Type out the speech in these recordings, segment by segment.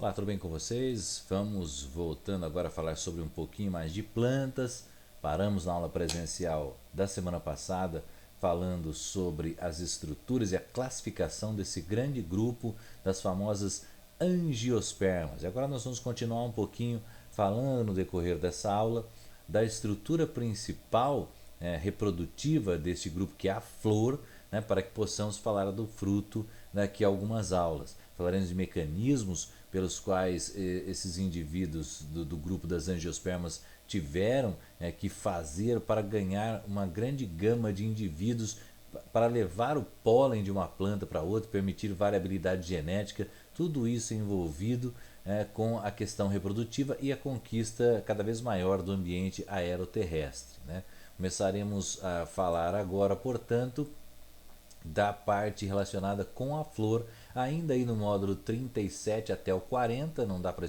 Olá, tudo bem com vocês? Vamos voltando agora a falar sobre um pouquinho mais de plantas. Paramos na aula presencial da semana passada falando sobre as estruturas e a classificação desse grande grupo das famosas angiospermas. E agora nós vamos continuar um pouquinho falando no decorrer dessa aula da estrutura principal reprodutiva deste grupo, que é a flor, né, para que possamos falar do fruto daqui a algumas aulas. Falaremos de mecanismos pelos quais esses indivíduos do grupo das angiospermas tiveram que fazer para ganhar uma grande gama de indivíduos para levar o pólen de uma planta para outra, permitir variabilidade genética, tudo isso envolvido com a questão reprodutiva e a conquista cada vez maior do ambiente aeroterrestre, né? Começaremos a falar agora, portanto, da parte relacionada com a flor, ainda aí no módulo 37 até o 40, não dá para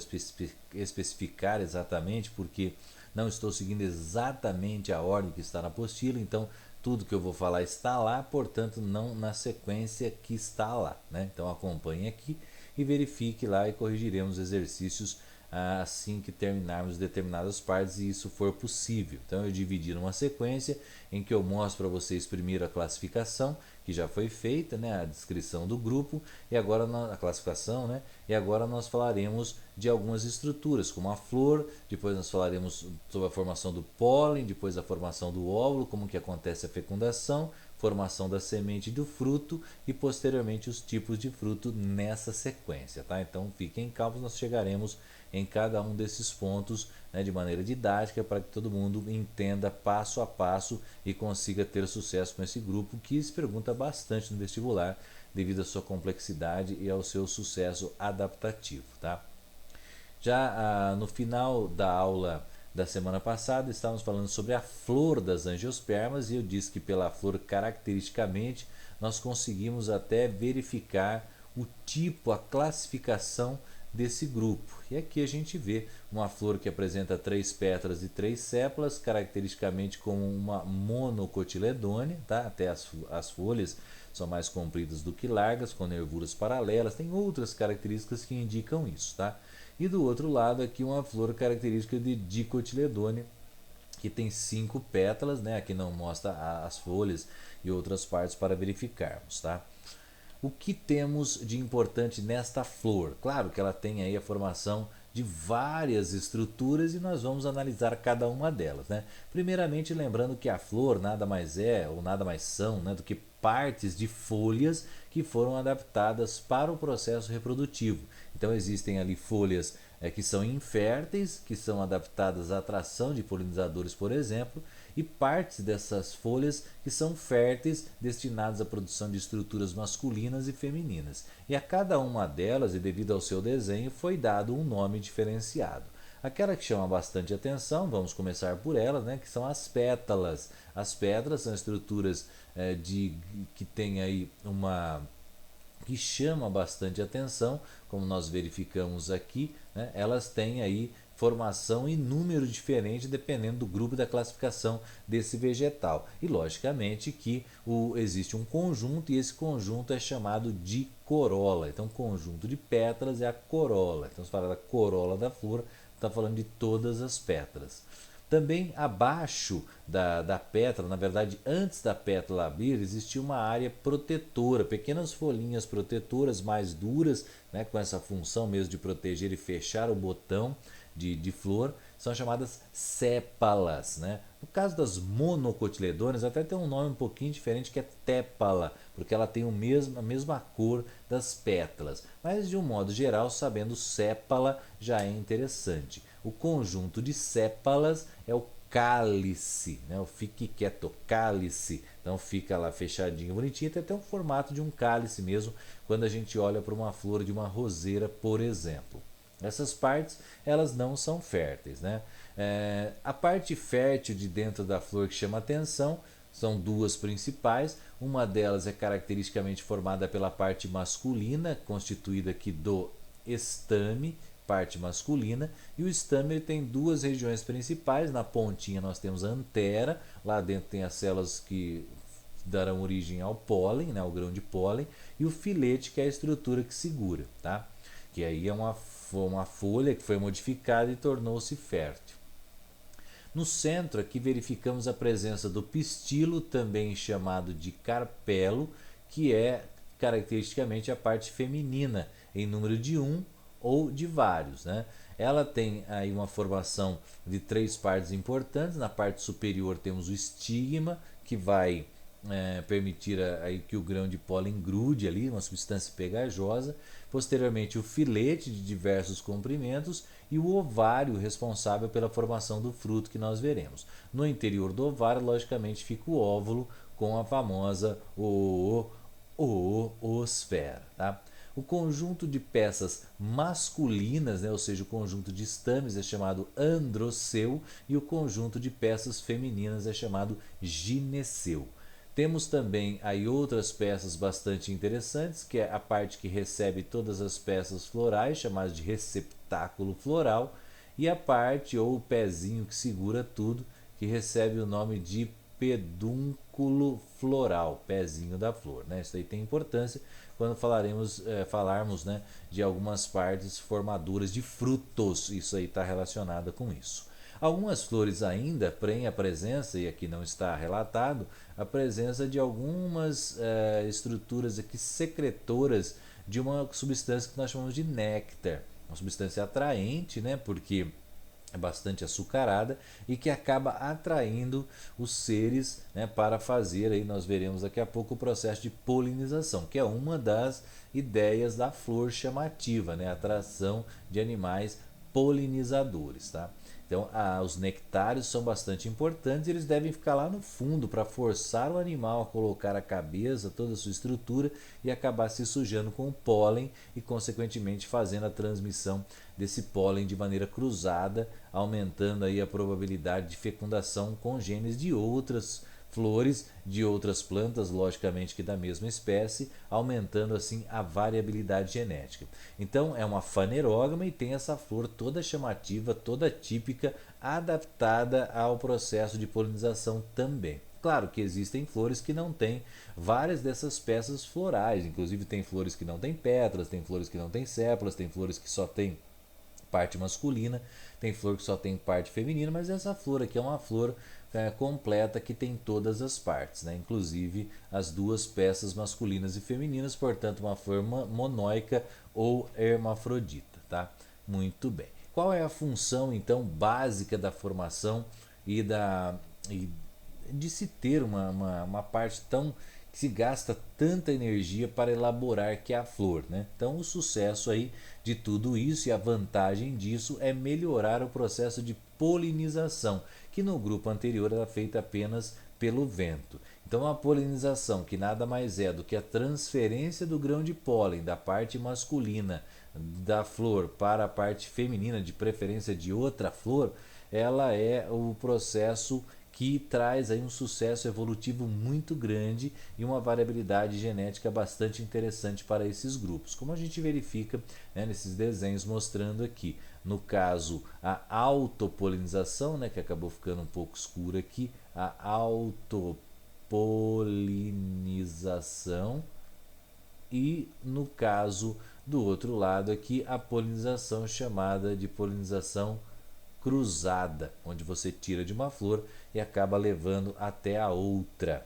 especificar exatamente porque não estou seguindo exatamente a ordem que está na apostila, então tudo que eu vou falar está lá, portanto não na sequência que está lá, né? Então acompanhe aqui e verifique lá e corrigiremos exercícios assim que terminarmos determinadas partes e isso for possível. Então eu dividi numa sequência em que eu mostro para vocês primeiro a classificação, que já foi feita, né, a descrição do grupo e agora a classificação, né, e agora nós falaremos de algumas estruturas, como a flor, depois nós falaremos sobre a formação do pólen, depois a formação do óvulo, como que acontece a fecundação, formação da semente e do fruto e posteriormente os tipos de fruto nessa sequência, tá? Então fiquem calmos, nós chegaremos em cada um desses pontos, né, de maneira didática para que todo mundo entenda passo a passo e consiga ter sucesso com esse grupo que se pergunta bastante no vestibular devido à sua complexidade e ao seu sucesso adaptativo, tá? Já no final da aula da semana passada estávamos falando sobre a flor das angiospermas e eu disse que pela flor caracteristicamente nós conseguimos até verificar o tipo, a classificação desse grupo. E aqui a gente vê uma flor que apresenta 3 pétalas e 3 sépalas, caracteristicamente como uma monocotiledônea, tá? Até as folhas são mais compridas do que largas, com nervuras paralelas, tem outras características que indicam isso, tá? E do outro lado aqui uma flor característica de dicotiledônea, que tem 5 pétalas, né? Aqui não mostra as folhas e outras partes para verificarmos, tá? O que temos de importante nesta flor? Claro que ela tem aí a formação de várias estruturas e nós vamos analisar cada uma delas, né? Primeiramente, lembrando que a flor nada mais é ou nada mais são, né, do que partes de folhas que foram adaptadas para o processo reprodutivo. Então existem ali folhas que são inférteis, que são adaptadas à atração de polinizadores, por exemplo, e partes dessas folhas que são férteis, destinadas à produção de estruturas masculinas e femininas. E a cada uma delas, e devido ao seu desenho, foi dado um nome diferenciado. Aquela que chama bastante atenção, vamos começar por elas, né, que são as pétalas. As pétalas são estruturas que tem aí uma que chama bastante atenção, como nós verificamos aqui, né? Elas têm aí formação e número diferente dependendo do grupo da classificação desse vegetal. E logicamente que existe um conjunto e esse conjunto é chamado de corola. Então, conjunto de pétalas é a corola. Então, se fala da corola da flor, está falando de todas as pétalas. Também abaixo da pétala, na verdade antes da pétala abrir, existia uma área protetora, pequenas folhinhas protetoras mais duras, né, com essa função mesmo de proteger e fechar o botão de flor, são chamadas sépalas. Né? No caso das monocotiledôneas, até tem um nome um pouquinho diferente que é tépala, porque ela tem a mesma cor das pétalas. Mas de um modo geral, sabendo sépala já é interessante. O conjunto de sépalas é o cálice, né? O fique quieto, cálice. Então fica lá fechadinho, bonitinho, tem até o formato de um cálice mesmo, quando a gente olha para uma flor de uma roseira, por exemplo. Essas partes, elas não são férteis, né? A parte fértil de dentro da flor que chama atenção são duas principais. Uma delas é caracteristicamente formada pela parte masculina, constituída aqui do estame, parte masculina, e o estame ele tem duas regiões principais. Na pontinha nós temos a antera, lá dentro tem as células que darão origem ao pólen, né, ao grão de pólen, e o filete, que é a estrutura que segura, tá? que aí é uma folha que foi modificada e tornou-se fértil. No centro aqui verificamos a presença do pistilo, também chamado de carpelo, que é caracteristicamente a parte feminina, em número de um ou de vários, né? Ela tem aí uma formação de três partes importantes. Na parte superior temos o estigma, que vai permitir aí que o grão de pólen grude ali, uma substância pegajosa. Posteriormente, o filete de diversos comprimentos e o ovário responsável pela formação do fruto que nós veremos. No interior do ovário, logicamente, fica o óvulo com a famosa oosfera. Tá? O conjunto de peças masculinas, né, ou seja, o conjunto de estames é chamado androceu e o conjunto de peças femininas é chamado gineceu. Temos também aí outras peças bastante interessantes, que é a parte que recebe todas as peças florais, chamadas de receptáculo floral, e a parte ou o pezinho que segura tudo, que recebe o nome de pedúnculo floral, pezinho da flor. Né? Isso aí tem importância quando falarmos né, de algumas partes formaduras de frutos, isso aí está relacionado com isso. Algumas flores ainda têm a presença, e aqui não está relatado, a presença de algumas estruturas aqui secretoras de uma substância que nós chamamos de néctar, uma substância atraente, né, porque é bastante açucarada e que acaba atraindo os seres, né, para fazer, aí nós veremos daqui a pouco, o processo de polinização, que é uma das ideias da flor chamativa, né, a atração de animais polinizadores. Tá? Então, os nectários são bastante importantes, eles devem ficar lá no fundo para forçar o animal a colocar a cabeça, toda a sua estrutura e acabar se sujando com o pólen e, consequentemente, fazendo a transmissão desse pólen de maneira cruzada, aumentando aí a probabilidade de fecundação com genes de outras flores, de outras plantas, logicamente que da mesma espécie, aumentando assim a variabilidade genética. Então é uma fanerógama e tem essa flor toda chamativa, toda típica, adaptada ao processo de polinização também. Claro que existem flores que não têm várias dessas peças florais, inclusive tem flores que não têm pétalas, tem flores que não têm sépalas, tem flores que só têm parte masculina, tem flor que só tem parte feminina, mas essa flor aqui é uma flor completa que tem todas as partes, né? Inclusive as duas peças masculinas e femininas, portanto uma flor monóica ou hermafrodita. Tá? Muito bem. Qual é a função então básica da formação e de se ter uma parte tão que se gasta tanta energia para elaborar que é a flor, né? Então o sucesso aí de tudo isso e a vantagem disso é melhorar o processo de polinização, que no grupo anterior era feita apenas pelo vento. Então a polinização, que nada mais é do que a transferência do grão de pólen da parte masculina da flor para a parte feminina, de preferência de outra flor, ela é o processo que traz aí um sucesso evolutivo muito grande e uma variabilidade genética bastante interessante para esses grupos, como a gente verifica, né, nesses desenhos mostrando aqui. No caso, a autopolinização, né, que acabou ficando um pouco escura aqui, a autopolinização, e no caso do outro lado aqui, a polinização chamada de polinização cruzada, onde você tira de uma flor e acaba levando até a outra.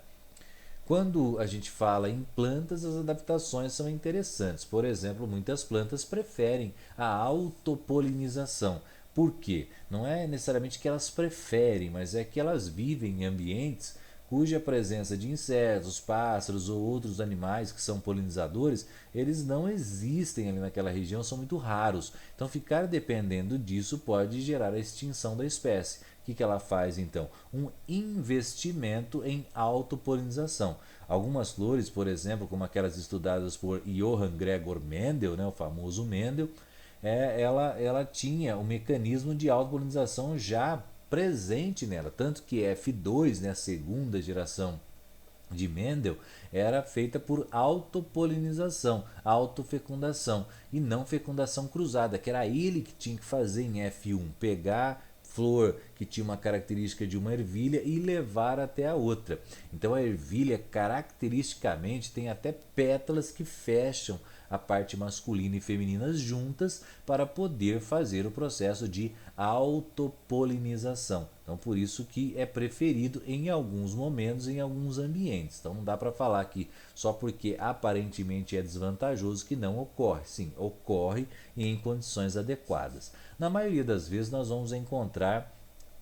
Quando a gente fala em plantas, as adaptações são interessantes. Por exemplo, muitas plantas preferem a autopolinização. Por quê? Não é necessariamente que elas preferem, mas é que elas vivem em ambientes cuja presença de insetos, pássaros ou outros animais que são polinizadores, eles não existem ali naquela região, são muito raros. Então ficar dependendo disso pode gerar a extinção da espécie. O que ela faz então? Um investimento em autopolinização. Algumas flores, por exemplo, como aquelas estudadas por Johann Gregor Mendel, né, o famoso Mendel, ela tinha o mecanismo de autopolinização já presente nela, tanto que F2, né, a segunda geração de Mendel, era feita por autopolinização, autofecundação e não fecundação cruzada, que era ele que tinha que fazer em F1, pegar flor que tinha uma característica de uma ervilha e levar até a outra. Então a ervilha caracteristicamente tem até pétalas que fecham a parte masculina e feminina juntas para poder fazer o processo de autopolinização. Então, por isso que é preferido em alguns momentos, em alguns ambientes. Então, não dá para falar que só porque aparentemente é desvantajoso que não ocorre. Sim, ocorre em condições adequadas. Na maioria das vezes, nós vamos encontrar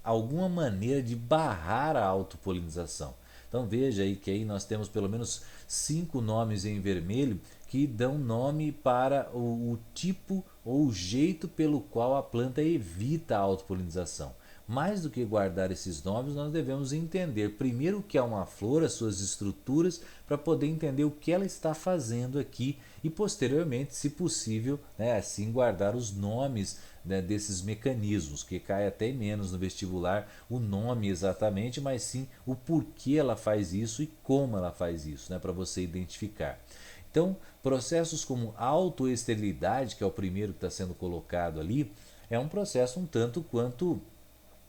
alguma maneira de barrar a autopolinização. Então veja aí que aí nós temos pelo menos 5 nomes em vermelho que dão nome para o tipo ou o jeito pelo qual a planta evita a autopolinização. Mais do que guardar esses nomes, nós devemos entender primeiro o que é uma flor, as suas estruturas, para poder entender o que ela está fazendo aqui e posteriormente, se possível, né, assim guardar os nomes, né, desses mecanismos, que cai até menos no vestibular o nome exatamente, mas sim o porquê ela faz isso e como ela faz isso, né, para você identificar. Então, processos como autoesterilidade, que é o primeiro que está sendo colocado ali, é um processo um tanto quanto,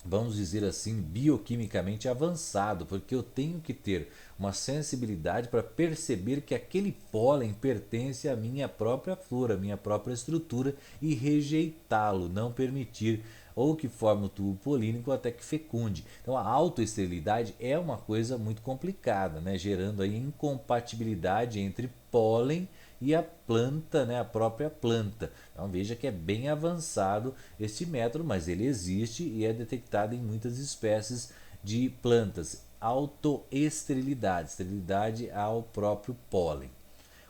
vamos dizer assim, bioquimicamente avançado, porque eu tenho que ter uma sensibilidade para perceber que aquele pólen pertence à minha própria flora, à minha própria estrutura e rejeitá-lo, não permitir ou que forme o tubo polínico até que fecunde. Então a autoesterilidade é uma coisa muito complicada, né? Gerando aí incompatibilidade entre pólen e a planta, né, a própria planta. Então veja que é bem avançado este método, mas ele existe e é detectado em muitas espécies de plantas. Autoesterilidade, esterilidade ao próprio pólen.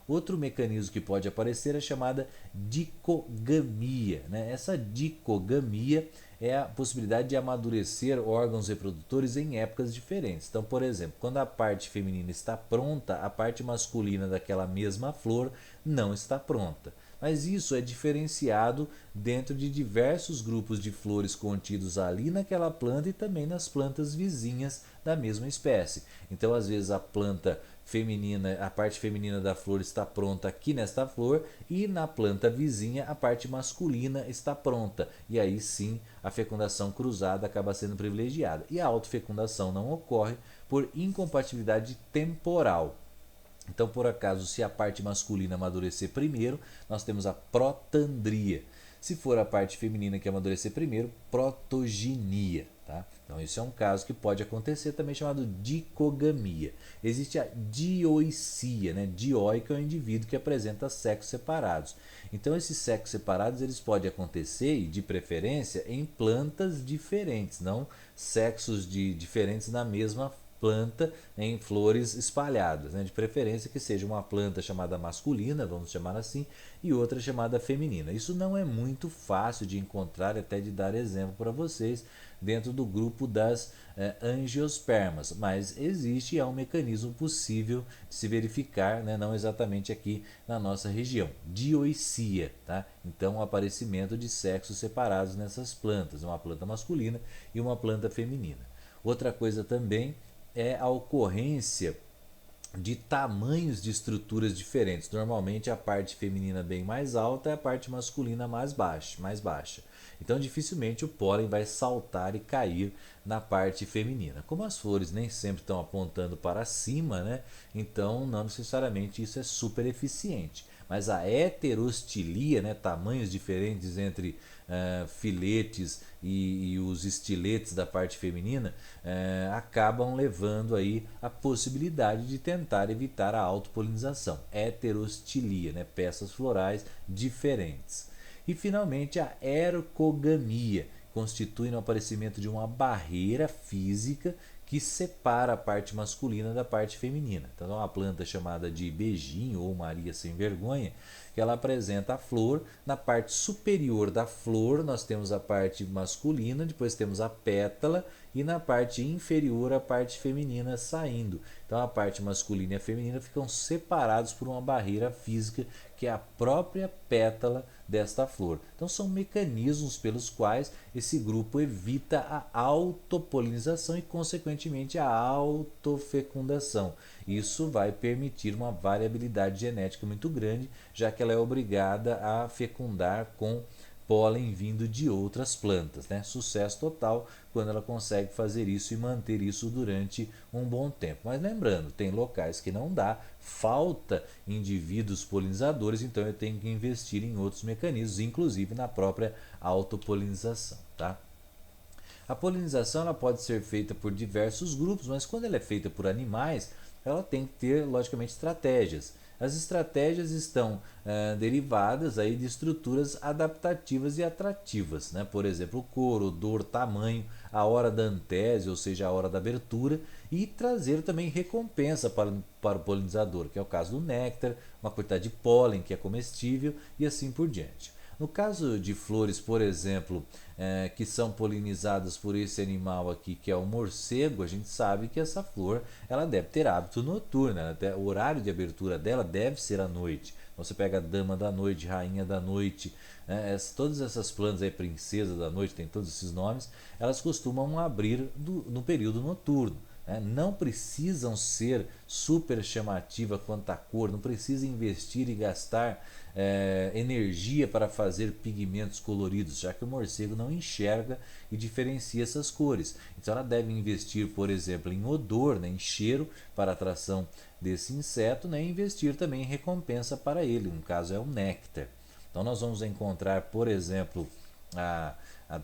Outro mecanismo que pode aparecer é chamada dicogamia, né? Essa dicogamia é a possibilidade de amadurecer órgãos reprodutores em épocas diferentes. Então, por exemplo, quando a parte feminina está pronta, a parte masculina daquela mesma flor não está pronta. Mas isso é diferenciado dentro de diversos grupos de flores contidos ali naquela planta e também nas plantas vizinhas da mesma espécie. Então, às vezes, a planta feminina, a parte feminina da flor está pronta aqui nesta flor e na planta vizinha a parte masculina está pronta. E aí sim a fecundação cruzada acaba sendo privilegiada. E a autofecundação não ocorre por incompatibilidade temporal. Então, por acaso, se a parte masculina amadurecer primeiro, nós temos a protandria. Se for a parte feminina que amadurecer primeiro, protogenia. Tá? Então, isso é um caso que pode acontecer, também chamado dicogamia. Existe a dioicia, né? Dióico é o indivíduo que apresenta sexos separados. Então, esses sexos separados eles podem acontecer, e de preferência, em plantas diferentes, não sexos diferentes na mesma planta em flores espalhadas, né? De preferência que seja uma planta chamada masculina, vamos chamar assim, e outra chamada feminina. Isso não é muito fácil de encontrar, até de dar exemplo para vocês, dentro do grupo das angiospermas, mas existe, é um mecanismo possível de se verificar, né? Não exatamente aqui na nossa região. Dioicia, tá? Então o aparecimento de sexos separados nessas plantas, uma planta masculina e uma planta feminina. Outra coisa também é a ocorrência de tamanhos de estruturas diferentes. Normalmente a parte feminina bem mais alta e a parte masculina mais baixa. Então dificilmente o pólen vai saltar e cair na parte feminina. Como as flores nem sempre estão apontando para cima, né? Então não necessariamente isso é super eficiente. Mas a heterostilia, né, tamanhos diferentes entre filetes e os estiletes da parte feminina, acabam levando aí a possibilidade de tentar evitar a autopolinização. Heterostilia, né, peças florais diferentes. E finalmente a ercogamia, constitui no aparecimento de uma barreira física que separa a parte masculina da parte feminina. Então, é uma planta chamada de beijinho ou Maria sem vergonha, que ela apresenta a flor. Na parte superior da flor, nós temos a parte masculina, depois temos a pétala, e na parte inferior, a parte feminina saindo. Então, a parte masculina e a feminina ficam separados por uma barreira física, que é a própria pétala desta flor. Então, são mecanismos pelos quais esse grupo evita a autopolinização e, consequentemente, a autofecundação. Isso vai permitir uma variabilidade genética muito grande, já que ela é obrigada a fecundar com pólen vindo de outras plantas, né? Sucesso total quando ela consegue fazer isso e manter isso durante um bom tempo. Mas lembrando, tem locais que não dá, falta indivíduos polinizadores, então eu tenho que investir em outros mecanismos, inclusive na própria autopolinização, tá? A polinização ela pode ser feita por diversos grupos, mas quando ela é feita por animais, ela tem que ter, logicamente, estratégias. As estratégias estão derivadas aí de estruturas adaptativas e atrativas, né? Por exemplo, cor, odor, tamanho, a hora da antese, ou seja, a hora da abertura, e trazer também recompensa para o polinizador, que é o caso do néctar, uma quantidade de pólen que é comestível e assim por diante. No caso de flores, por exemplo, que são polinizadas por esse animal aqui, que é o morcego, a gente sabe que essa flor ela deve ter hábito noturno, o horário de abertura dela deve ser à noite. Você pega a dama da noite, rainha da noite, todas essas plantas aí, princesa da noite, tem todos esses nomes, elas costumam abrir no período noturno. Não precisam ser super chamativa quanto à cor, não precisa investir e gastar energia para fazer pigmentos coloridos, já que o morcego não enxerga e diferencia essas cores. Então ela deve investir, por exemplo, em odor, né, em cheiro para a atração desse inseto, né, e investir também em recompensa para ele, no caso é o néctar. Então nós vamos encontrar, por exemplo, a, a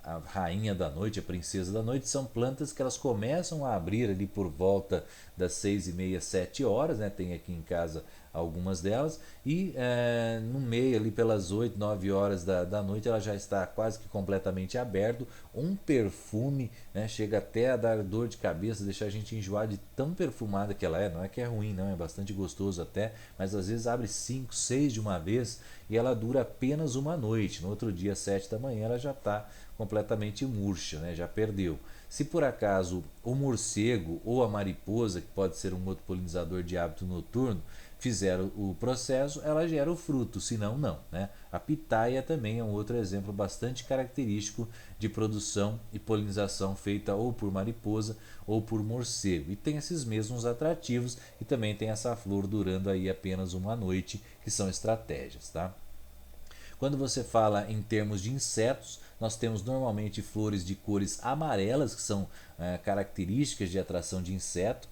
a rainha da noite, a princesa da noite, são plantas que elas começam a abrir ali por volta das 6h30, 7 horas, né? Tem aqui em casa algumas delas, e no meio ali pelas 8, 9 horas da noite ela já está quase que completamente aberto, um perfume, né? Chega até a dar dor de cabeça, deixar a gente enjoar de tão perfumada que ela é, não é que é ruim não, é bastante gostoso até, mas às vezes abre 5, 6 de uma vez e ela dura apenas uma noite, no outro dia 7 da manhã ela já está completamente murcha, né? Já perdeu. Se por acaso o morcego ou a mariposa, que pode ser um outro polinizador de hábito noturno, fizer o processo, ela gera o fruto, senão não, né? A pitaia também é um outro exemplo bastante característico de produção e polinização feita ou por mariposa ou por morcego. E tem esses mesmos atrativos e também tem essa flor durando aí apenas uma noite, que são estratégias, tá? Quando você fala em termos de insetos, nós temos normalmente flores de cores amarelas, que são características de atração de inseto,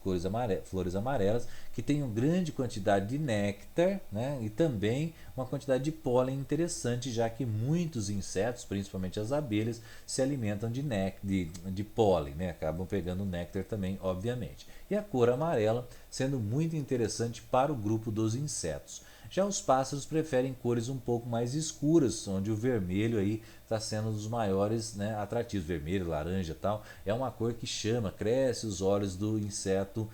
flores amarelas, que têm uma grande quantidade de néctar, né, e também uma quantidade de pólen interessante, já que muitos insetos, principalmente as abelhas, se alimentam de pólen, né, acabam pegando néctar também, obviamente. E a cor amarela sendo muito interessante para o grupo dos insetos. Já os pássaros preferem cores um pouco mais escuras, onde o vermelho aí está sendo um dos maiores, né, atrativos. Vermelho, laranja e tal. É uma cor que chama, cresce os olhos do inseto,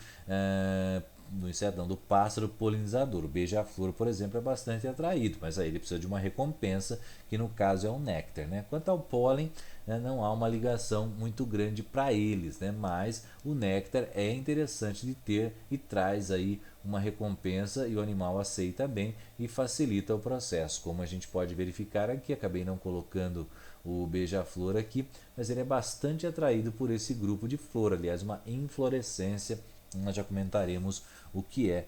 do pássaro polinizador. O beija-flor, por exemplo, é bastante atraído, mas aí ele precisa de uma recompensa, que no caso é o néctar, né? Quanto ao pólen, não há uma ligação muito grande para eles, né? Mas o néctar é interessante de ter e traz aí uma recompensa e o animal aceita bem e facilita o processo. Como a gente pode verificar aqui, acabei não colocando o beija-flor aqui, mas ele é bastante atraído por esse grupo de flor, aliás, uma inflorescência. Nós já comentaremos o que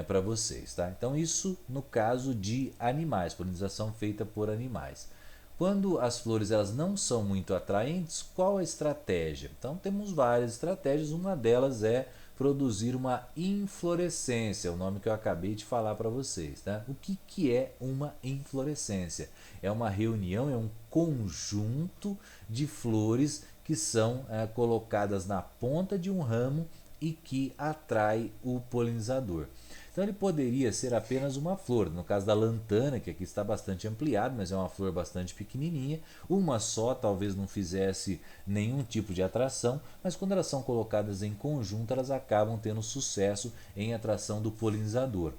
para vocês, tá? Então isso no caso de animais, polinização feita por animais. Quando as flores elas não são muito atraentes, qual a estratégia? Então temos várias estratégias, uma delas é produzir uma inflorescência, o nome que eu acabei de falar para vocês, tá? O que é uma inflorescência? É uma reunião, é um conjunto de flores que são colocadas na ponta de um ramo e que atrai o polinizador. Então ele poderia ser apenas uma flor, no caso da lantana, que aqui está bastante ampliado, mas é uma flor bastante pequenininha, uma só talvez não fizesse nenhum tipo de atração, mas quando elas são colocadas em conjunto, elas acabam tendo sucesso em atração do polinizador.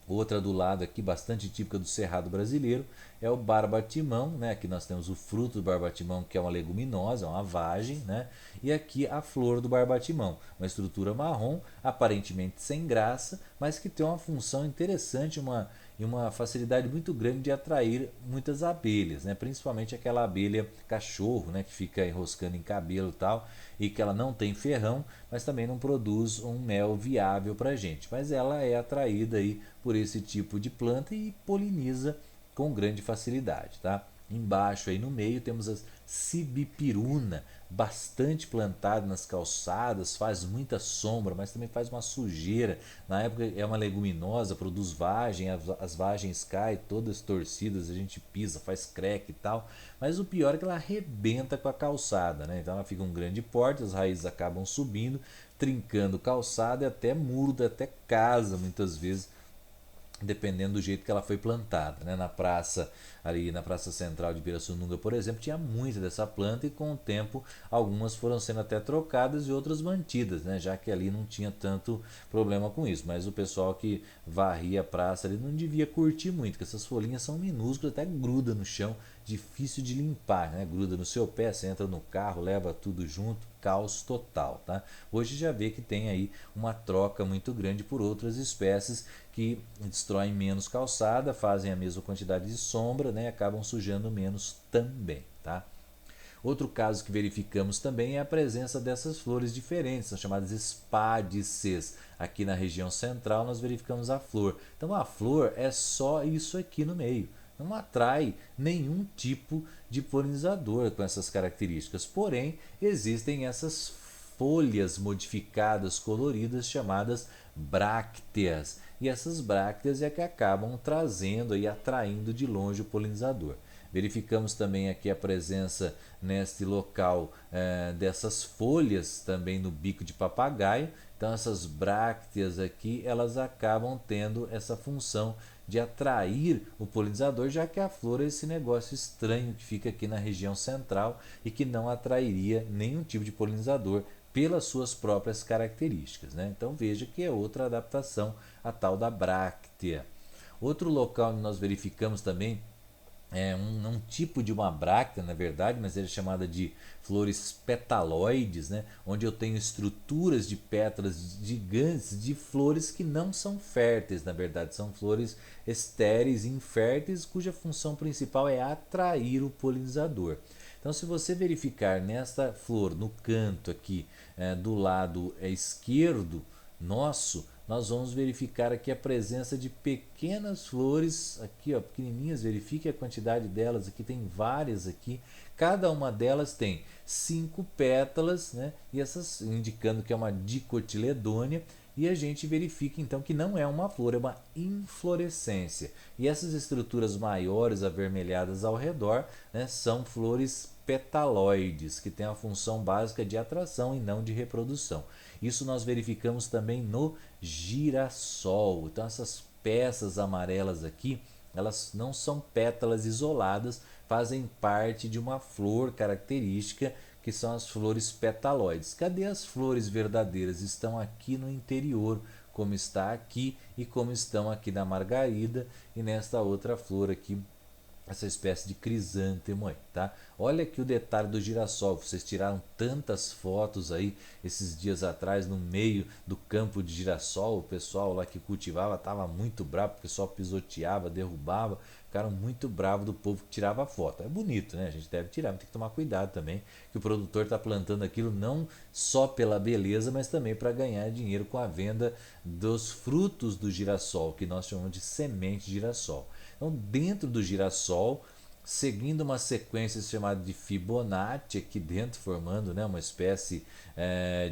Outra do lado aqui, bastante típica do cerrado brasileiro, é o barbatimão, né? Aqui nós temos o fruto do barbatimão, que é uma leguminosa, uma vagem, né? E aqui a flor do barbatimão, uma estrutura marrom, aparentemente sem graça, mas que tem uma função interessante, uma facilidade muito grande de atrair muitas abelhas, né? Principalmente aquela abelha cachorro, né? Que fica enroscando em cabelo e tal, e que ela não tem ferrão, mas também não produz um mel viável para a gente. Mas ela é atraída aí por esse tipo de planta e poliniza com grande facilidade, tá? Embaixo aí no meio temos a sibipiruna, bastante plantada nas calçadas, faz muita sombra, mas também faz uma sujeira. Na época é uma leguminosa, produz vagem, as vagens caem todas torcidas, a gente pisa, faz creque e tal. Mas o pior é que ela arrebenta com a calçada, né? Então ela fica um grande porte, as raízes acabam subindo, trincando calçada e até muro, até casa muitas vezes, dependendo do jeito que ela foi plantada, né? Na praça, ali na praça central de Pirassununga, por exemplo, tinha muita dessa planta e com o tempo algumas foram sendo até trocadas e outras mantidas, né? Já que ali não tinha tanto problema com isso, mas o pessoal que varria a praça ali não devia curtir muito, porque essas folhinhas são minúsculas, até gruda no chão, difícil de limpar, né? Gruda no seu pé, você entra no carro, leva tudo junto, caos total, tá? Hoje já vê que tem aí uma troca muito grande por outras espécies que destroem menos calçada, fazem a mesma quantidade de sombra, né, acabam sujando menos também, tá? Outro caso que verificamos também é a presença dessas flores diferentes, são chamadas espádices. Aqui na região central nós verificamos a flor. Então a flor é só isso aqui no meio. Não atrai nenhum tipo de polinizador com essas características. Porém, existem essas folhas modificadas, coloridas, chamadas brácteas. E essas brácteas é que acabam trazendo e atraindo de longe o polinizador. Verificamos também aqui a presença neste local dessas folhas também no bico de papagaio. Então essas brácteas aqui elas acabam tendo essa função de atrair o polinizador, já que a flor é esse negócio estranho que fica aqui na região central e que não atrairia nenhum tipo de polinizador pelas suas próprias características, né? Então veja que é outra adaptação a tal da bráctea. Outro local onde nós verificamos também um tipo de uma bráctea, na verdade, mas ele é chamada de flores petaloides, né? Onde eu tenho estruturas de pétalas gigantes de flores que não são férteis, na verdade, são flores estéreis e inférteis, cuja função principal é atrair o polinizador. Então, se você verificar nesta flor, no canto aqui do lado esquerdo nosso, nós vamos verificar aqui a presença de pequenas flores, aqui ó, pequenininhas, verifique a quantidade delas, aqui tem várias aqui, cada uma delas tem 5 pétalas, né, e essas indicando que é uma dicotiledônia, e a gente verifica então que não é uma flor, é uma inflorescência. E essas estruturas maiores avermelhadas ao redor, né, são flores petaloides, que têm a função básica de atração e não de reprodução. Isso nós verificamos também no girassol. Então essas peças amarelas aqui, elas não são pétalas isoladas, fazem parte de uma flor característica que são as flores petaloides. Cadê as flores verdadeiras? Estão aqui no interior, como está aqui e como estão aqui na margarida e nesta outra flor aqui, essa espécie de crisântemo aí, tá? Olha aqui o detalhe do girassol, vocês tiraram tantas fotos aí esses dias atrás no meio do campo de girassol, o pessoal lá que cultivava estava muito bravo, o pessoal pisoteava, derrubava, ficaram muito bravos do povo que tirava foto. É bonito, né? A gente deve tirar, mas tem que tomar cuidado também, que o produtor está plantando aquilo não só pela beleza, mas também para ganhar dinheiro com a venda dos frutos do girassol, que nós chamamos de semente de girassol. Então, dentro do girassol, seguindo uma sequência chamada de Fibonacci aqui dentro, formando, né, uma espécie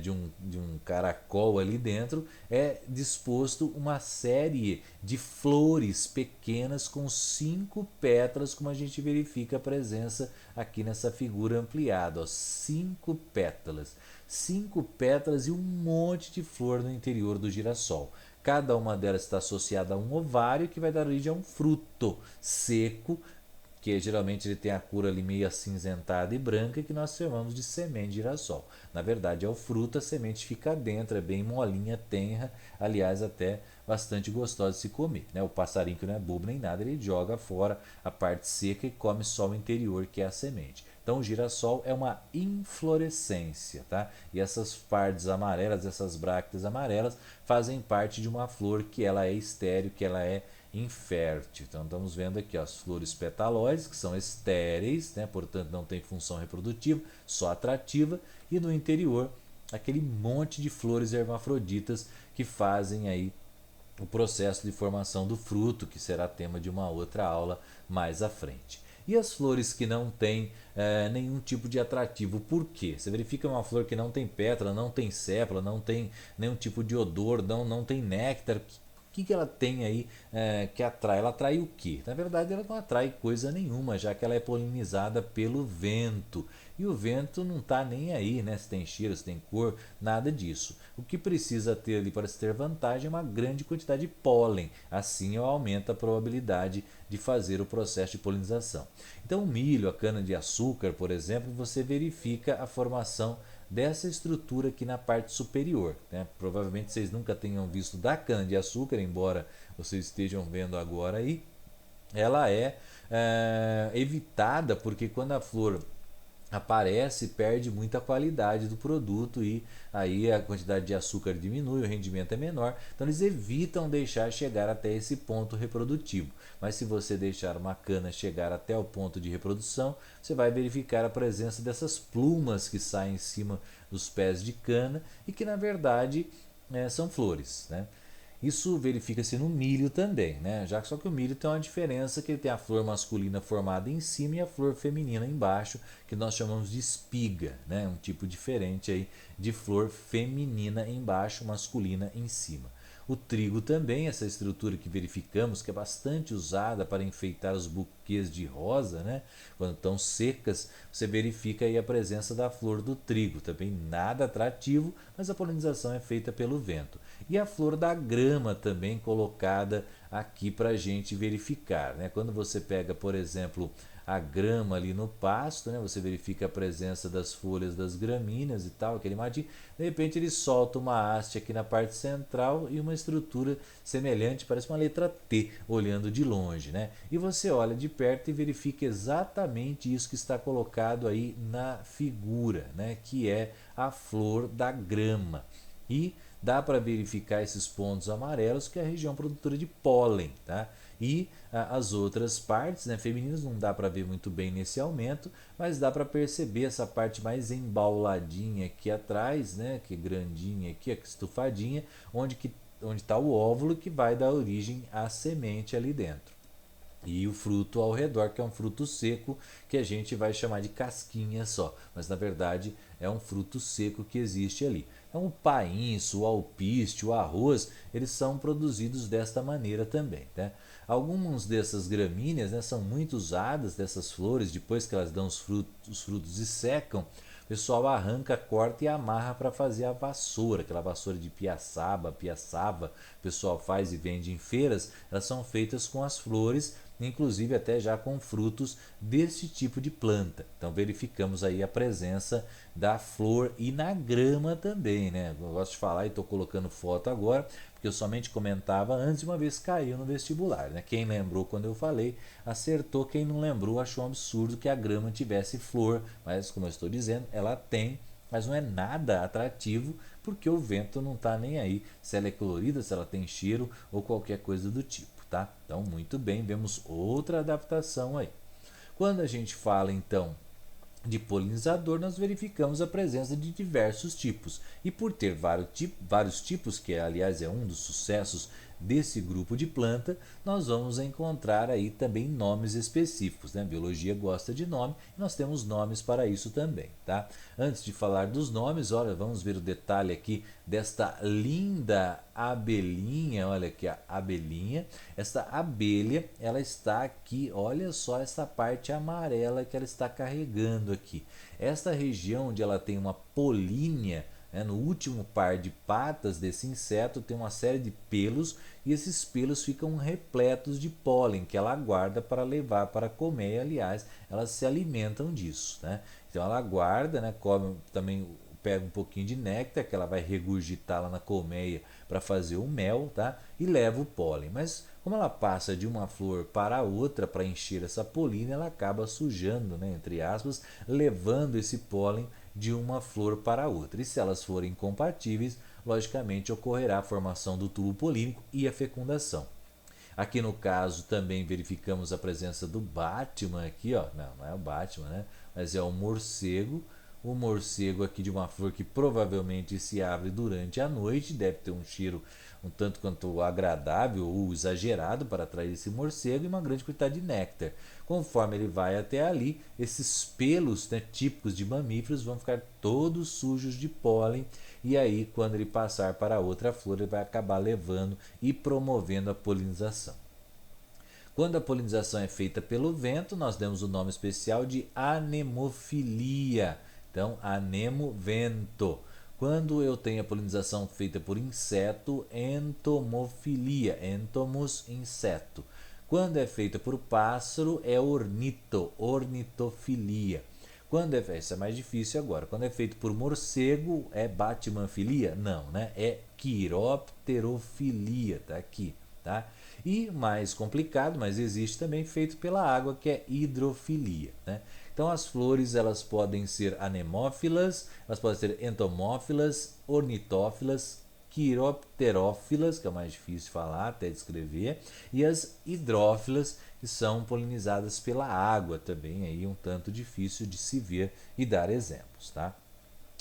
de um caracol ali dentro, é disposto uma série de flores pequenas com 5 pétalas, como a gente verifica a presença aqui nessa figura ampliada. 5 pétalas. 5 pétalas e um monte de flor no interior do girassol. Cada uma delas está associada a um ovário que vai dar origem a um fruto seco, que geralmente ele tem a cor ali meio acinzentada e branca, que nós chamamos de semente de girassol. Na verdade é o fruto, a semente fica dentro, é bem molinha, tenra, aliás até bastante gostosa de se comer, né? O passarinho que não é bobo nem nada, ele joga fora a parte seca e come só o interior, que é a semente. Então o girassol é uma inflorescência, tá? E essas partes amarelas, essas brácteas amarelas, fazem parte de uma flor que ela é estéril, que ela é infértil. Então estamos vendo aqui ó, as flores petaloides, que são estéreis, né? Portanto não tem função reprodutiva, só atrativa, e no interior aquele monte de flores hermafroditas que fazem aí o processo de formação do fruto, que será tema de uma outra aula mais à frente. E as flores que não têm nenhum tipo de atrativo, por quê? Você verifica uma flor que não tem pétala, não tem sépala, não tem nenhum tipo de odor, não tem néctar. O que ela tem aí que atrai? Ela atrai o quê? Na verdade, ela não atrai coisa nenhuma, já que ela é polinizada pelo vento. E o vento não está nem aí, né? Se tem cheiro, se tem cor, nada disso. O que precisa ter ali para se ter vantagem é uma grande quantidade de pólen. Assim aumenta a probabilidade de fazer o processo de polinização. Então, o milho, a cana-de-açúcar, por exemplo, você verifica a formação dessa estrutura aqui na parte superior, né? Provavelmente vocês nunca tenham visto da cana-de-açúcar, embora vocês estejam vendo agora aí. Ela é evitada porque quando a flor aparece, perde muita qualidade do produto e aí a quantidade de açúcar diminui, o rendimento é menor. Então eles evitam deixar chegar até esse ponto reprodutivo. Mas se você deixar uma cana chegar até o ponto de reprodução, você vai verificar a presença dessas plumas que saem em cima dos pés de cana e que na verdade são flores, né? Isso verifica-se no milho também, né? Já que só que o milho tem uma diferença que ele tem a flor masculina formada em cima e a flor feminina embaixo, que nós chamamos de espiga, né? Um tipo diferente aí de flor feminina embaixo, masculina em cima. O trigo também, essa estrutura que verificamos, que é bastante usada para enfeitar os buquês de rosa, né? Quando estão secas, você verifica aí a presença da flor do trigo, também nada atrativo, mas a polinização é feita pelo vento. E a flor da grama também colocada aqui para a gente verificar, né? Quando você pega, por exemplo, a grama ali no pasto, né? Você verifica a presença das folhas das gramíneas e tal, aquele matinho. De repente ele solta uma haste aqui na parte central e uma estrutura semelhante, parece uma letra T, olhando de longe, né? E você olha de perto e verifica exatamente isso que está colocado aí na figura, né? Que é a flor da grama. E dá para verificar esses pontos amarelos, que é a região produtora de pólen, tá? E as outras partes, né, femininas, não dá para ver muito bem nesse aumento, mas dá para perceber essa parte mais embauladinha aqui atrás, né, que é grandinha aqui, estufadinha, onde está o óvulo que vai dar origem à semente ali dentro. E o fruto ao redor, que é um fruto seco, que a gente vai chamar de casquinha só, mas na verdade é um fruto seco que existe ali. Então o painço, o alpiste, o arroz, eles são produzidos desta maneira também, né? Algumas dessas gramíneas, né, são muito usadas, dessas flores, depois que elas dão os frutos e secam, o pessoal arranca, corta e amarra para fazer a vassoura, aquela vassoura de piaçava, o pessoal faz e vende em feiras. Elas são feitas com as flores, inclusive até já com frutos desse tipo de planta. Então verificamos aí a presença da flor e na grama também, né? Eu gosto de falar e estou colocando foto agora, porque eu somente comentava antes e uma vez caiu no vestibular, né? Quem lembrou quando eu falei, acertou. Quem não lembrou achou um absurdo que a grama tivesse flor, mas como eu estou dizendo, ela tem, mas não é nada atrativo, porque o vento não está nem aí se ela é colorida, se ela tem cheiro ou qualquer coisa do tipo, tá? Então, muito bem, vemos outra adaptação aí. Quando a gente fala, então, de polinizador, nós verificamos a presença de diversos tipos. E por ter vários tipos, que aliás é um dos sucessos desse grupo de planta, nós vamos encontrar aí também nomes específicos, né? A biologia gosta de nome e nós temos nomes para isso também, tá? Antes de falar dos nomes, olha, vamos ver o detalhe aqui desta linda abelhinha, olha aqui a abelhinha. Esta abelha, ela está aqui, olha só essa parte amarela que ela está carregando aqui. Esta região onde ela tem uma polínia, né, no último par de patas desse inseto tem uma série de pelos e esses pelos ficam repletos de pólen que ela guarda para levar para comer. Aliás, elas se alimentam disso, né? Então ela guarda, né, come também, pega um pouquinho de néctar que ela vai regurgitar lá na colmeia para fazer o mel, tá? E leva o pólen. Mas como ela passa de uma flor para outra para encher essa polínia, ela acaba sujando, né, entre aspas, levando esse pólen de uma flor para outra. E se elas forem incompatíveis, logicamente ocorrerá a formação do tubo polínico e a fecundação. Aqui no caso também verificamos a presença do Batman aqui, ó. Não é o Batman, né? Mas é o morcego. o morcego aqui de uma flor que provavelmente se abre durante a noite, deve ter um cheiro um tanto quanto agradável ou exagerado para atrair esse morcego e uma grande quantidade de néctar. Conforme ele vai até ali, esses pelos, né, típicos de mamíferos vão ficar todos sujos de pólen e aí quando ele passar para outra flor ele vai acabar levando e promovendo a polinização. Quando a polinização é feita pelo vento, nós damos o nome especial de anemofilia. Então, anemo-vento. Quando eu tenho a polinização feita por inseto, entomofilia, entomos, inseto. Quando é feita por pássaro, é ornitofilia. Quando essa é mais difícil agora. Quando é feito por morcego, é batmanfilia? Não, né? É quiropterofilia, tá aqui, tá? E mais complicado, mas existe também feito pela água, que é hidrofilia, né? Então as flores elas podem ser anemófilas, elas podem ser entomófilas, ornitófilas, quiropterófilas, que é o mais difícil de falar, até de escrever, e as hidrófilas, que são polinizadas pela água, também aí um tanto difícil de se ver e dar exemplos, tá?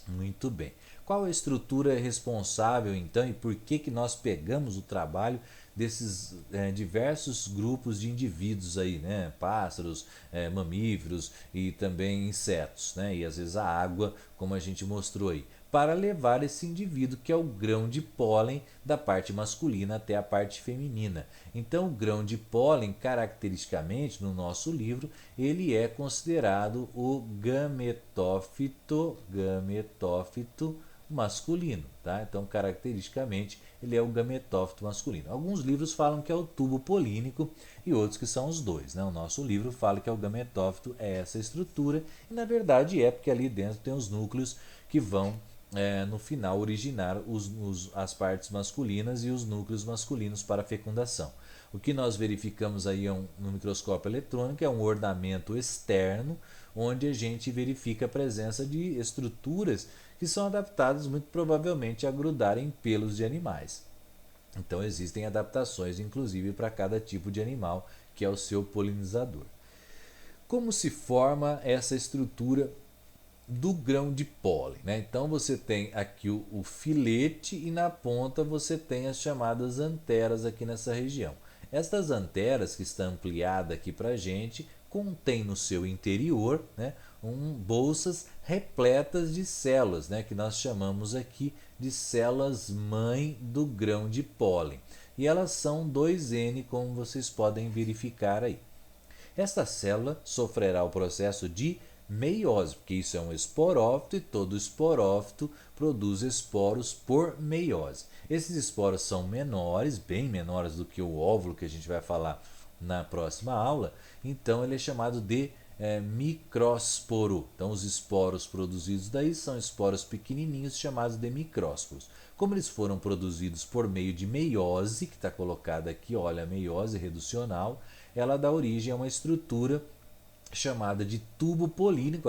Muito bem. Qual a estrutura responsável então e por que nós pegamos o trabalho desses diversos grupos de indivíduos aí, né? Pássaros, mamíferos e também insetos, né? E às vezes a água, como a gente mostrou aí, para levar esse indivíduo que é o grão de pólen da parte masculina até a parte feminina. Então, o grão de pólen, caracteristicamente, no nosso livro, ele é considerado o gametófito masculino, tá? Então, caracteristicamente, ele é o gametófito masculino. Alguns livros falam que é o tubo polínico e outros que são os dois, né? O nosso livro fala que é o gametófito, é essa estrutura, e na verdade é porque ali dentro tem os núcleos que vão no final originar as partes masculinas e os núcleos masculinos para a fecundação. O que nós verificamos aí no microscópio eletrônico é um ornamento externo, onde a gente verifica a presença de estruturas que são adaptadas muito provavelmente a grudar em pelos de animais. Então existem adaptações inclusive para cada tipo de animal que é o seu polinizador. Como se forma essa estrutura do grão de pólen, né? Então você tem aqui o filete e na ponta você tem as chamadas anteras aqui nessa região. Estas anteras que está ampliada aqui para a gente contém no seu interior, né, bolsas repletas de células, né, que nós chamamos aqui de células mãe do grão de pólen. E elas são 2N, como vocês podem verificar aí. Esta célula sofrerá o processo de meiose, porque isso é um esporófito e todo esporófito produz esporos por meiose. Esses esporos são menores, bem menores do que o óvulo que a gente vai falar na próxima aula, então ele é chamado de micrósporo. Então os esporos produzidos daí são esporos pequenininhos chamados de micrósporos. Como eles foram produzidos por meio de meiose, que está colocada aqui, olha, a meiose reducional, ela dá origem a uma estrutura chamada de tubo polínico,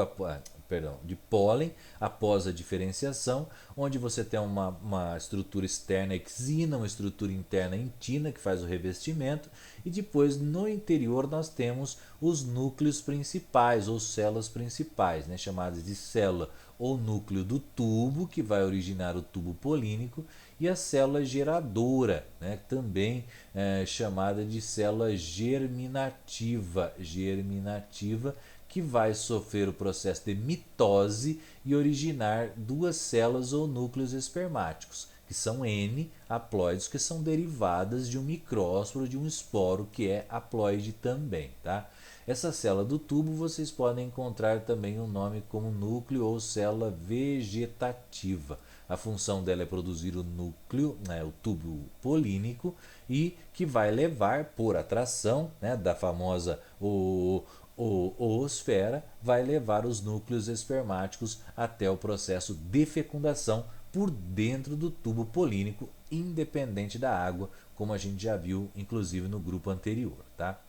de pólen, após a diferenciação, onde você tem uma estrutura externa exina, uma estrutura interna entina, que faz o revestimento, e depois no interior nós temos os núcleos principais, ou células principais, né, chamadas de célula ou núcleo do tubo, que vai originar o tubo polínico, e a célula geradora, né, também chamada de célula germinativa, que vai sofrer o processo de mitose e originar duas células ou núcleos espermáticos, que são N haploides, que são derivadas de um micrósporo, de um esporo, que é haploide também, tá? Essa célula do tubo vocês podem encontrar também um nome como núcleo ou célula vegetativa. A função dela é produzir o núcleo, né, o tubo polínico, e que vai levar, por atração, né, da famosa oosfera, vai levar os núcleos espermáticos até o processo de fecundação por dentro do tubo polínico, independente da água, como a gente já viu, inclusive no grupo anterior, tá?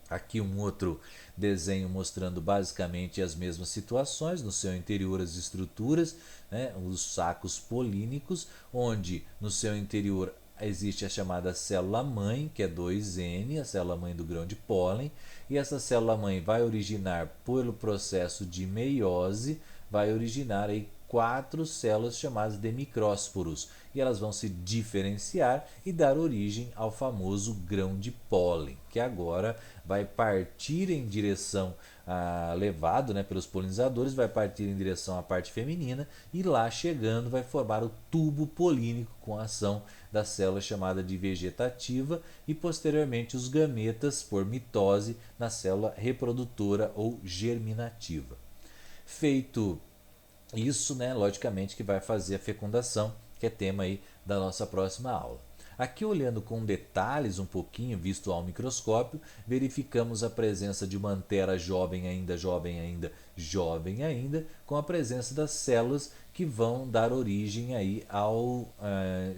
Aqui um outro desenho mostrando basicamente as mesmas situações, no seu interior as estruturas, né, os sacos polínicos, onde no seu interior existe a chamada célula-mãe, que é 2N, a célula-mãe do grão de pólen, e essa célula-mãe vai originar pelo processo de meiose, vai originar aí 4 células chamadas de micrósporos, e elas vão se diferenciar e dar origem ao famoso grão de pólen, que agora vai partir em direção, levado, né, pelos polinizadores, vai partir em direção à parte feminina e lá chegando vai formar o tubo polínico com a ação da célula chamada de vegetativa e posteriormente os gametas por mitose na célula reprodutora ou germinativa. Feito isso, né, logicamente que vai fazer a fecundação, que é tema aí da nossa próxima aula. Aqui olhando com detalhes um pouquinho, visto ao microscópio, verificamos a presença de uma antera jovem ainda, com a presença das células que vão dar origem aí ao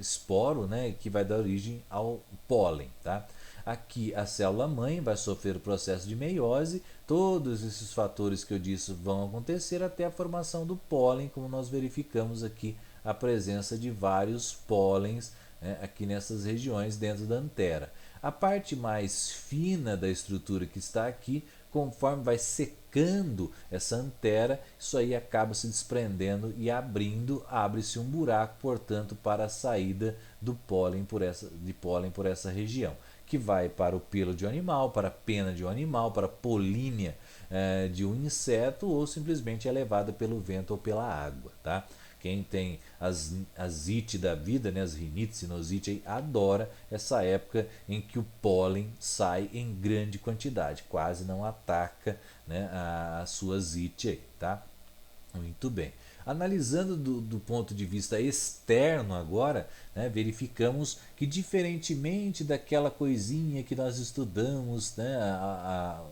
esporo, né, que vai dar origem ao pólen, tá? Aqui a célula mãe vai sofrer o processo de meiose, todos esses fatores que eu disse vão acontecer até a formação do pólen, como nós verificamos aqui a presença de vários pólens, né, aqui nessas regiões dentro da antera. A parte mais fina da estrutura que está aqui, conforme vai secando essa antera, isso aí acaba se desprendendo e abre-se um buraco, portanto, para a saída do pólen por essa região, que vai para o pelo de um animal, para a pena de um animal, para a polínia de um inseto, ou simplesmente é levada pelo vento ou pela água, tá? Quem tem as ite da vida, né, as rinite, sinusite, adora essa época em que o pólen sai em grande quantidade, quase não ataca, né, a sua zite, tá? Muito bem. Analisando do ponto de vista externo agora, né, verificamos que diferentemente daquela coisinha que nós estudamos, né,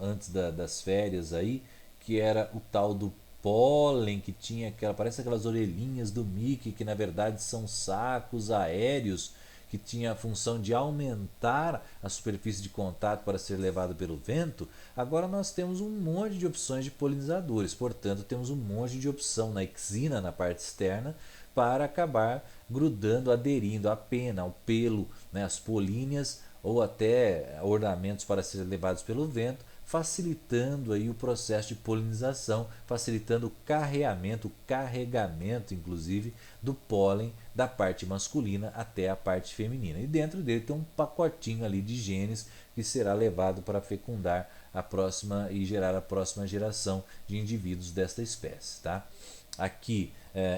antes das férias aí, que era o tal do pólen, que tinha parece aquelas orelhinhas do Mickey, que na verdade são sacos aéreos, que tinha a função de aumentar a superfície de contato para ser levado pelo vento. Agora nós temos um monte de opções de polinizadores, portanto temos um monte de opção na exina, na parte externa, para acabar grudando, aderindo à pena, ao pelo, né, às políneas ou até ornamentos para serem levados pelo vento, facilitando aí o processo de polinização, facilitando o carreamento, o carregamento inclusive do pólen da parte masculina até a parte feminina. E dentro dele tem um pacotinho ali de genes que será levado para fecundar a próxima e gerar a próxima geração de indivíduos desta espécie, tá? Aqui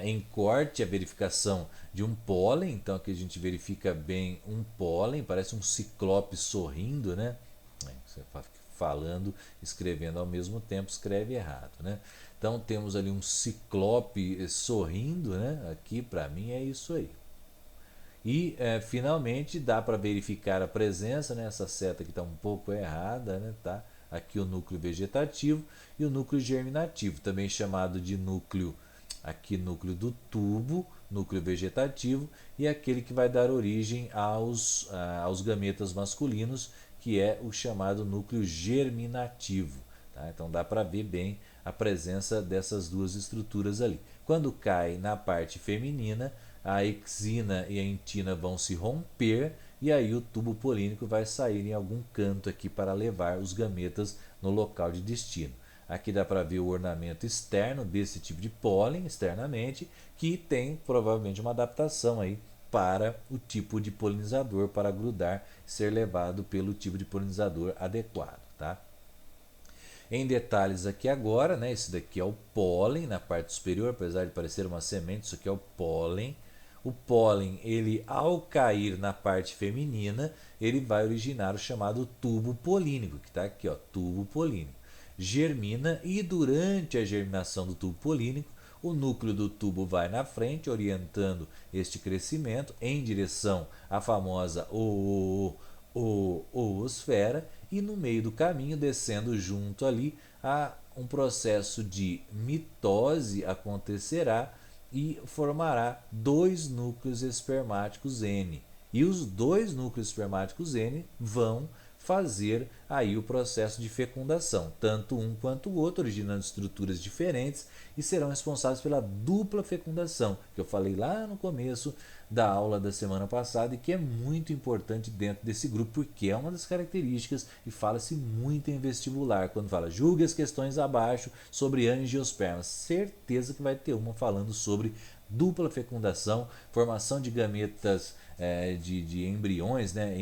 em corte a verificação de um pólen, então aqui a gente verifica bem um pólen, parece um ciclope sorrindo, né? Você falando, escrevendo ao mesmo tempo, escreve errado, né? Então temos ali um ciclope sorrindo, né? Aqui para mim é isso aí. E finalmente dá para verificar a presença, né? Essa seta que está um pouco errada, né? Tá? Aqui o núcleo vegetativo e o núcleo germinativo, também chamado de núcleo do tubo, núcleo vegetativo, e aquele que vai dar origem aos gametas masculinos, que é o chamado núcleo germinativo. Tá? Então dá para ver bem a presença dessas duas estruturas ali. Quando cai na parte feminina, a exina e a entina vão se romper e aí o tubo polínico vai sair em algum canto aqui para levar os gametas no local de destino. Aqui dá para ver o ornamento externo desse tipo de pólen, externamente, que tem provavelmente uma adaptação aí para o tipo de polinizador, para grudar, ser levado pelo tipo de polinizador adequado, tá? Em detalhes aqui agora, né, esse daqui é o pólen na parte superior, apesar de parecer uma semente, isso aqui é o pólen. O pólen, ele ao cair na parte feminina, ele vai originar o chamado tubo polínico, que está aqui, ó, tubo polínico. Germina e durante a germinação do tubo polínico, o núcleo do tubo vai na frente, orientando este crescimento em direção à famosa oosfera, e no meio do caminho, descendo junto ali, um processo de mitose acontecerá e formará dois núcleos espermáticos N. E os dois núcleos espermáticos N vão fazer aí o processo de fecundação, tanto um quanto o outro, originando estruturas diferentes e serão responsáveis pela dupla fecundação, que eu falei lá no começo da aula da semana passada e que é muito importante dentro desse grupo, porque é uma das características e fala-se muito em vestibular, quando fala julgue as questões abaixo sobre angiospermas, certeza que vai ter uma falando sobre dupla fecundação, formação de gametas de embriões, né,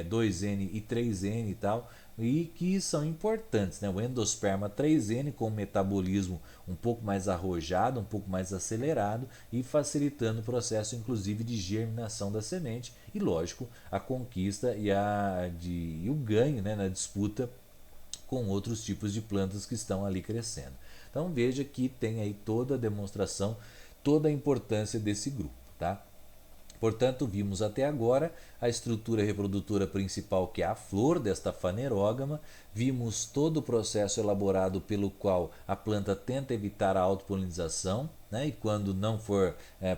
2N e 3N e tal, e que são importantes, né? O endosperma 3N com metabolismo um pouco mais arrojado, um pouco mais acelerado e facilitando o processo inclusive de germinação da semente e, lógico, a conquista e o ganho, né, na disputa com outros tipos de plantas que estão ali crescendo. Então veja que tem aí toda a demonstração, toda a importância desse grupo, tá? Portanto, vimos até agora a estrutura reprodutora principal, que é a flor desta fanerógama, vimos todo o processo elaborado pelo qual a planta tenta evitar a autopolinização, né? E quando não for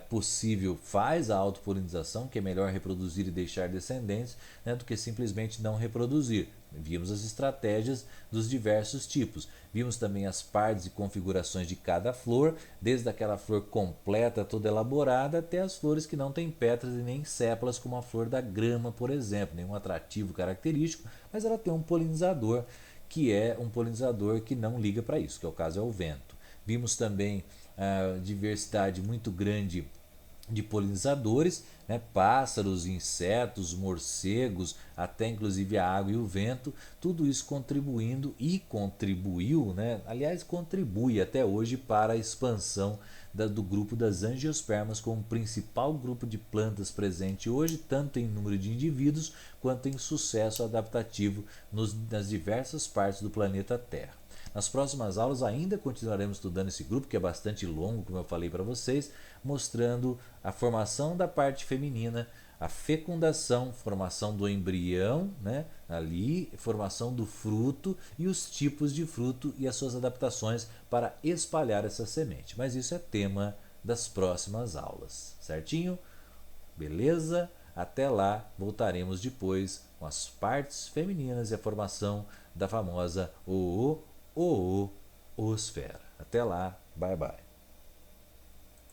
possível, faz a autopolinização, que é melhor reproduzir e deixar descendentes, né, do que simplesmente não reproduzir. Vimos as estratégias dos diversos tipos. Vimos também as partes e configurações de cada flor, desde aquela flor completa, toda elaborada, até as flores que não têm pétalas e nem sépalas, como a flor da grama, por exemplo. Nenhum atrativo característico, mas ela tem um polinizador, que é um polinizador que não liga para isso, que é o caso é o vento. Vimos também a diversidade muito grande de polinizadores, né? Pássaros, insetos, morcegos, até inclusive a água e o vento, tudo isso contribuindo e contribuiu, né? Aliás, contribui até hoje para a expansão do grupo das angiospermas como principal grupo de plantas presente hoje, tanto em número de indivíduos quanto em sucesso adaptativo nas diversas partes do planeta Terra. Nas próximas aulas ainda continuaremos estudando esse grupo, que é bastante longo, como eu falei para vocês, mostrando a formação da parte feminina, a fecundação, formação do embrião, né, ali, formação do fruto e os tipos de fruto e as suas adaptações para espalhar essa semente. Mas isso é tema das próximas aulas, certinho? Beleza? Até lá, voltaremos depois com as partes femininas e a formação da famosa oosfera. Até lá, bye bye.